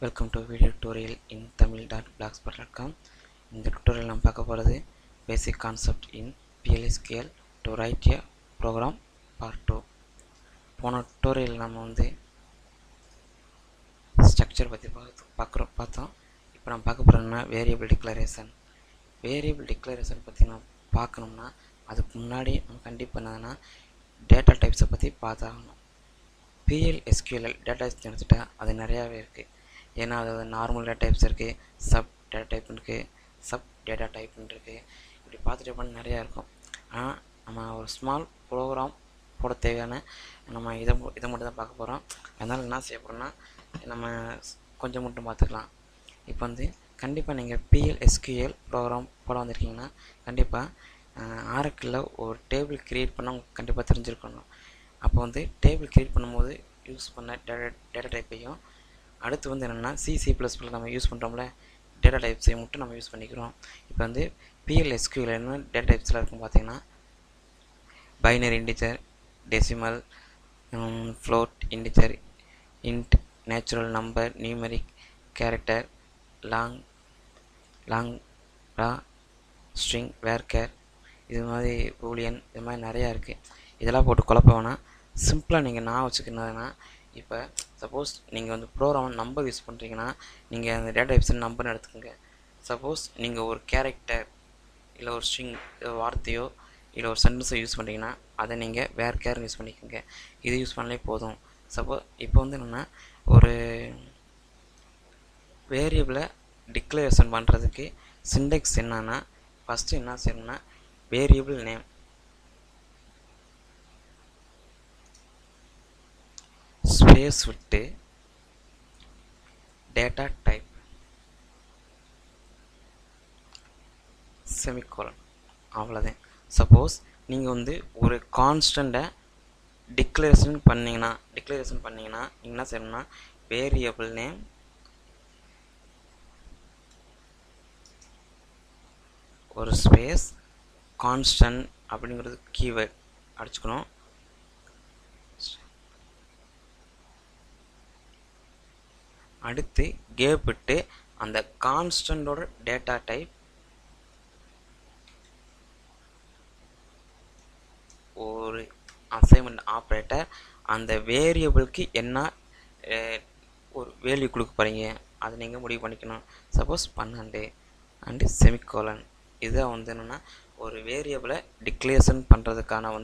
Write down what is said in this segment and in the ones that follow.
Welcome to a video tutorial in tamil.blogspot.com. இந்த tutorial நாம் பார்க்க போகிறது basic concept in PLSQL to write a program part 2. போன tutorial நம்ம structure பற்றி பார்த்தோம். இப்போ நம்ம பார்க்க போகிறோம்னா variable declaration. Variable declaration பற்றி நம்ம பார்க்கணும்னா அதுக்கு முன்னாடி நம்ம கண்டிப்பாக என்னதுன்னா data types பற்றி பார்த்தாகணும். PLSQL data types எடுத்துட்டா அது நிறையாவே இருக்குது. ஏன்னா அது நார்மல் டேட்டா டைப்ஸ் இருக்குது, சப் டேட்டா டைப் இருக்குது, சப் டேட்டா டைப்னு இருக்குது. இப்படி பார்த்துட்டு பண்ண நிறையா இருக்கும். ஆனால் நம்ம ஒரு ஸ்மால் ப்ரோக்ராம் போட தேவையான நம்ம இதை மட்டும் தான் பார்க்க போகிறோம். அதனால் என்ன செய்ய போகிறோம்னா நம்ம கொஞ்சம் மட்டும் பார்த்துக்கலாம். இப்போ கண்டிப்பாக நீங்கள் PLSQL ப்ரோக்ராம் போட வந்திருக்கீங்கன்னா கண்டிப்பாக ஆரக்கிளில் ஒரு டேபிள் க்ரியேட் பண்ண உங்களுக்கு கண்டிப்பாக தெரிஞ்சிருக்கணும். அப்போ டேபிள் க்ரியேட் பண்ணும்போது யூஸ் பண்ண டேட்டா டைப்பையும் அடுத்து என்னென்னா C++ நம்ம யூஸ் பண்ணுறோம்ல டேட்டா டைப்ஸை மட்டும் நம்ம யூஸ் பண்ணிக்கிறோம். இப்போ PLSQL என்ன டேட்டா டைப்ஸில் இருக்கும் பார்த்தீங்கன்னா binary integer, decimal, float integer, int, natural number, numeric, character, long string, varchar, இது மாதிரி பூலியன், இது மாதிரி நிறையா இருக்குது. இதெல்லாம் போட்டு குழப்ப வேணாம். சிம்பிளாக நீங்கள் நான் வச்சுக்கிறதுனா இப்போ சப்போஸ் நீங்கள் ப்ரோக்ராம் நம்பர் யூஸ் பண்ணுறீங்கன்னா நீங்கள் அந்த டேட்டா டைப்ஸ் நம்பர்னு எடுத்துக்கோங்க. சப்போஸ் நீங்கள் ஒரு கேரக்டர் இல்லை ஒரு ஸ்ட்ரிங் வார்த்தையோ இல்லை ஒரு சென்டென்ஸோ யூஸ் பண்ணுறீங்கன்னா அதை நீங்கள் வேர்கேர்னு யூஸ் பண்ணிக்கோங்க. இது யூஸ் பண்ணாலே போதும். இப்போ என்னென்னா ஒரு வேரியபிளை டிக்ளரேஷன் பண்ணுறதுக்கு சிண்டெக்ஸ் என்னன்னா ஃபஸ்ட்டு என்ன செய்யணும்னா வேரியபிள் நேம், ஸ்பேஸ் விட்டு டேட்டா டைப், செமிகோலன், அவ்வளோதான். சப்போஸ் நீங்கள் ஒரு கான்ஸ்டண்ட்டை டிக்ளரேஷன் பண்ணிங்கன்னா நீங்கள் என்ன செய்யணும்னா வேரியபிள் நேம் ஒரு ஸ்பேஸ் கான்ஸ்டன்ட் அப்படிங்கிறது கீவேர்ட் அடிச்சுக்கணும். அடுத்து கேப் விட்டு அந்த கான்ஸ்டன்டோட டேட்டா டைப் ஒரு அசைன்மெண்ட் ஆப்ரேட்டர் அந்த வேரியபிளுக்கு என்ன ஒரு வேல்யூ கொடுக்க போகிறீங்க அதை நீங்கள் முடிவு பண்ணிக்கணும். Suppose 12 and semicolon. இதுதான் என்னென்னா ஒரு வேரியபிளை டிக்ளரேஷன் பண்ணுறதுக்கான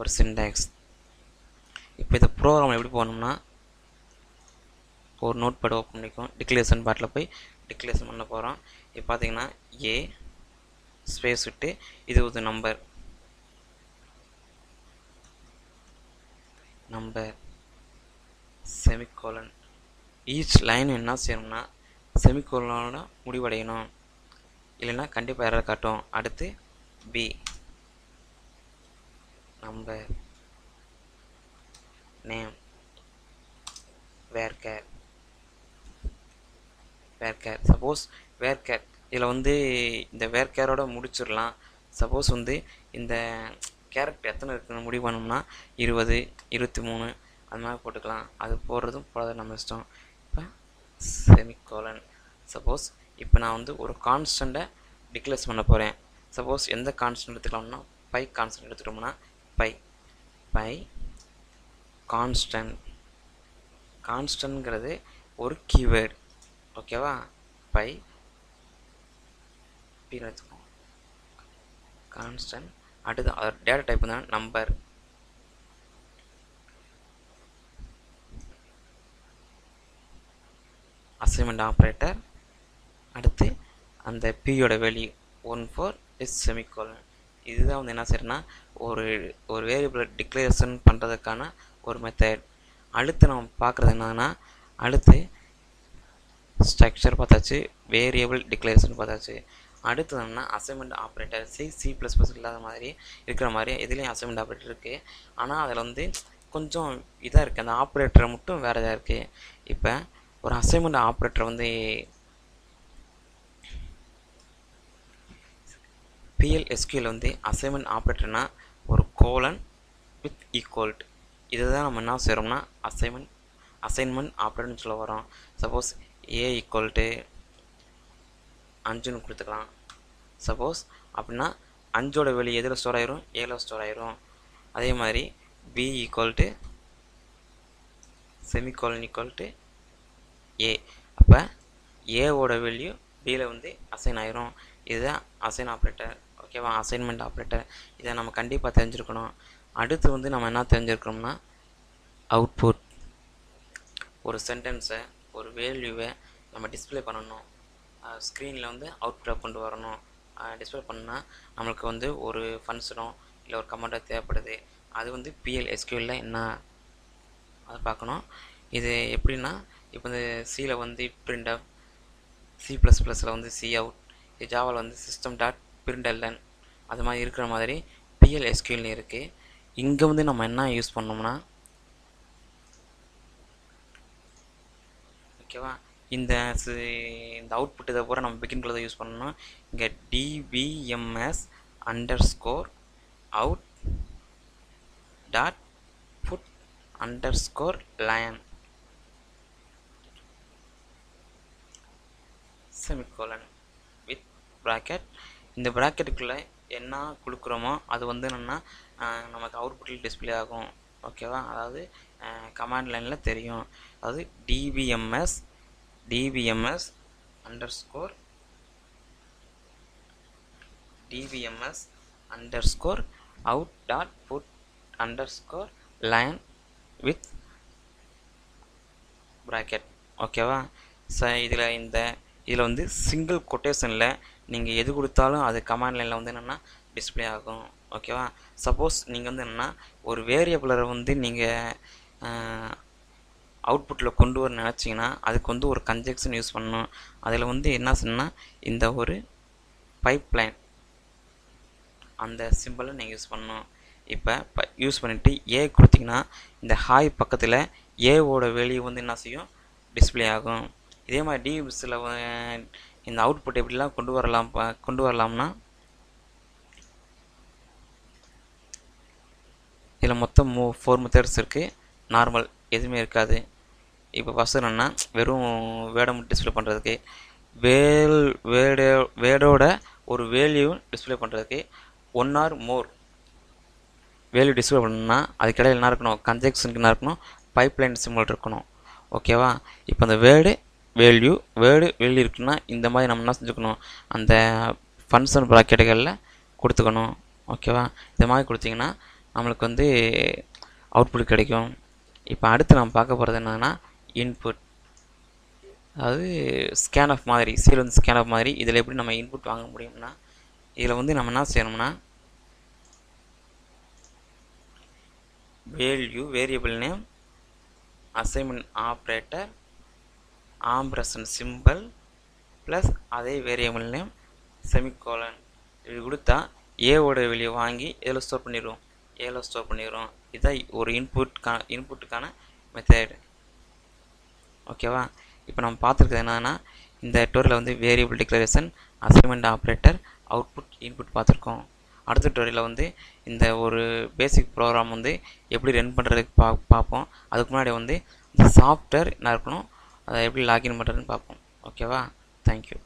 ஒரு சின்டாக்ஸ். இப்போ இந்த ப்ரோக்ராம் எப்படி போகணும்னா ஒரு நோட் பேட் ஓப்பன் பண்ணிக்கும். டிக்ளரேஷன் பார்ட்டில் போய் டிக்ளரேஷன் பண்ண போகிறோம். இப்போ பார்த்தீங்கன்னா ஏ ஸ்பேஸ் விட்டு இது ஒரு நம்பர் செமிகோலன். ஈச் லைன் என்ன செய்யணும்னா செமிகோலனோட முடிவடையணும், இல்லைன்னா கண்டிப்பாக எரர் காட்டும். அடுத்து பி நம்பர் நேம் வேர்கேர். சப்போஸ் வேர்கேர் இதில் இந்த வேர்கேரோட முடிச்சிடலாம். சப்போஸ் இந்த கேரக்டர் எத்தனை இருக்குன்னு முடிவு பண்ணோம்னா 20, 23 அது மாதிரி போட்டுக்கலாம். அது போடுறதும் போடாத நம்ம இஷ்டம். இப்போ செமிகோலன். சப்போஸ் இப்போ நான் ஒரு கான்ஸ்டண்ட்டை டிக்ளேர் பண்ண போகிறேன். சப்போஸ் எந்த கான்ஸ்டன்ட் எடுத்துக்கலாம்னா பை கான்ஸ்டன்ட் எடுத்துக்கிட்டோம்னா பை கான்ஸ்டன்ட்ங்கிறது ஒரு கீவேர்டு, ஓகேவா? பை பின்னு வச்சுக்கோங்க கான்ஸ்டன்ட். அடுத்து data type number, assignment operator. அடுத்து அந்த பியோட வேல்யூ 14 இஸ் செமிகோலன். இதுதான் என்ன செய்யறதுன்னா ஒரு வேரியபிள் டிக்ளரேஷன் பண்ணுறதுக்கான ஒரு மெத்தட். அடுத்து நம்ம பார்க்குறது என்னன்னா அடுத்து ஸ்ட்ரக்சர் பார்த்தாச்சு, வேரியபிள் டிக்ளரேஷன் பார்த்தாச்சு. அடுத்து என்னன்னா அசைன்மெண்ட் ஆப்ரேட்டர். C++ இல்லாத மாதிரி இருக்கிற மாதிரி இதுலேயும் அசைன்மெண்ட் ஆப்ரேட்டர் இருக்குது. ஆனால் அதில் கொஞ்சம் இதாக இருக்குது, அந்த ஆப்ரேட்டரை மட்டும் வேறு இதாக இருக்குது. இப்போ ஒரு அசைன்மெண்ட் ஆப்ரேட்டர் PLSQL அசைன்மெண்ட் ஆப்ரேட்டர்னா ஒரு கோலன் வித் ஈக்குவல். இதுதான் நம்ம என்ன செய்கிறோம்னா அசைன்மெண்ட் ஆப்ரேட்டர்னு சொல்ல வரோம். சப்போஸ் ஏ ஈக்குவல் டு 5ன்னு கொடுத்துக்கலாம். சப்போஸ் அப்படின்னா 5ஓட வெளியே எதில் ஸ்டோர் ஆயிரும், ஏல ஸ்டோர் ஆயிரும். அதே மாதிரி B equal to semicolon equal to A. அப்போ ஏவோட வேல்யூ பியில் வந்து அசைன் ஆயிரும். இதுதான் அசைன் ஆப்ரேட்டர். ஓகேவா, அசைன்மெண்ட் ஆப்ரேட்டர். இதை நம்ம கண்டிப்பாக தெரிஞ்சிருக்கணும். அடுத்து வந்து நம்ம என்ன தெரிஞ்சிருக்கணும்னா அவுட்புட். ஒரு சென்டென்ஸை ஒரு வேல்யூவை நம்ம டிஸ்பிளே பண்ணணும். ஸ்க்ரீனில் வந்து அவுட்புட்டை கொண்டு வரணும். டிஸ்பிளே பண்ணால் நம்மளுக்கு வந்து ஒரு ஃபங்க்ஷனோ இல்லை ஒரு கமெண்டோ தேவைப்படுது. அது வந்து PL/SQL என்ன அதை பார்க்கணும். இது எப்படின்னா இப்போ இந்த சியில் வந்து printf, C++ல் வந்து cout, ஜாவாவில் வந்து system.println அது மாதிரி இருக்கிற மாதிரி PL/SQL இருக்குது. இங்கே வந்து நம்ம என்ன யூஸ் பண்ணோம்னா ஓகேவா, இந்த அவுட்புட் இதை பூரா நம்ம பிகின்குள்ளே தான் யூஸ் பண்ணணும். இங்கே dbms_out.put_line செமிகோலன் வித் ப்ராக்கெட். இந்த ப்ராக்கெட்டுக்குள்ளே என்ன கொடுக்குறோமோ அது வந்து என்னென்னா நமக்கு அவுட்புட்டில் டிஸ்பிளே ஆகும். ஓகேவா, அதாவது கமாண்ட் லைனில் தெரியும். அதாவது dbms_out.put_line வித் ப்ராக்கெட். ஓகேவா, இதில் வந்து சிங்கிள் கொட்டேஷனில் நீங்கள் எது கொடுத்தாலும் அது கமாண்ட் லைனில் வந்து என்னென்னா டிஸ்பிளே ஆகும். ஓகேவா, சப்போஸ் நீங்கள் வந்து என்னென்னா ஒரு வேரியபிளை வந்து நீங்கள் அவுட்புட்டில் கொண்டு வர நினச்சிங்கன்னா அதுக்கு வந்து ஒரு கன்ஜெக்ஷன் யூஸ் பண்ணணும். அதில் வந்து என்ன சொன்னால் இந்த ஒரு பைப்லைன் அந்த சிம்பிளை நீங்கள் யூஸ் பண்ணணும். இப்போ யூஸ் பண்ணிவிட்டு ஏ கொடுத்தீங்கன்னா இந்த ஹாய் பக்கத்தில் ஏவோட வேல்யூ வந்து என்ன செய்யும், டிஸ்பிளே ஆகும். இதே மாதிரி டிபிஎம்எஸ்ஸில் இந்த அவுட்புட் எப்படிலாம் கொண்டு வரலாம்னா இதில் மொத்தம் 4 மெத்தட்ஸ் இருக்குது. நார்மல் எதுவுமே இருக்காது. இப்போ ஃபஸ்ட்டு என்னென்னா வெறும் வேர்டை மட்டும் டிஸ்பிளே பண்ணுறதுக்கு, வேர்டோட ஒரு வேல்யூ டிஸ்பிளே பண்ணுறதுக்கு 1 or more வேல்யூ டிஸ்பிளே பண்ணணும்னா அதுக்கிடையில் என்ன இருக்கணும், கன்ஜெக்ஷனுக்கு என்ன இருக்கணும், பைப்லைன் சிம்பிள் இருக்கணும். ஓகேவா, இப்போ அந்த வேல்யூ இருக்குன்னா இந்த மாதிரி நம்ம என்ன செஞ்சுக்கணும், அந்த ஃபங்க்ஷன் ப்ராக்கெட்டுகளில் கொடுத்துக்கணும். ஓகேவா, இந்த மாதிரி கொடுத்தீங்கன்னா நம்மளுக்கு வந்து அவுட்புட் கிடைக்கும். இப்போ அடுத்து நம்ம பார்க்க போகிறது என்னன்னா இன்புட். அதாவது ஸ்கேன்ஆஃப் மாதிரி, சீல் வந்து ஸ்கேன்ஆஃப் மாதிரி. இதில் எப்படி நம்ம இன்புட் வாங்க முடியும்னா இதில் வந்து நம்ம என்ன செய்யணும்னா variable name, assignment operator, ampersand simple plus அதே வேரியபிள் நேம் செமிகோலன் இது கொடுத்தா ஏவோட வெளியே வாங்கி இதில் ஸ்டோர் பண்ணிடுவோம், ஏல ஸ்டோர் பண்ணிடுவோம். இதுதான் ஒரு இன்புட்டுக்கான மெத்தட். ஓகேவா, இப்போ நம்ம பார்த்துருக்கிறது என்னன்னா இந்த டுட்டோரியலில் வந்து variable declaration, assignment operator, output, input பார்த்துருக்கோம். அடுத்த டுட்டோரியலில் வந்து இந்த ஒரு பேசிக் ப்ரோக்ராம் வந்து எப்படி ரன் பண்ணுறதுக்கு பார்ப்போம். அதுக்கு முன்னாடி வந்து இந்த சாஃப்ட்வேர் என்ன இருக்கணும், அதை எப்படி லாகின் பண்ணுறதுன்னு பார்ப்போம். ஓகேவா, தேங்க்யூ.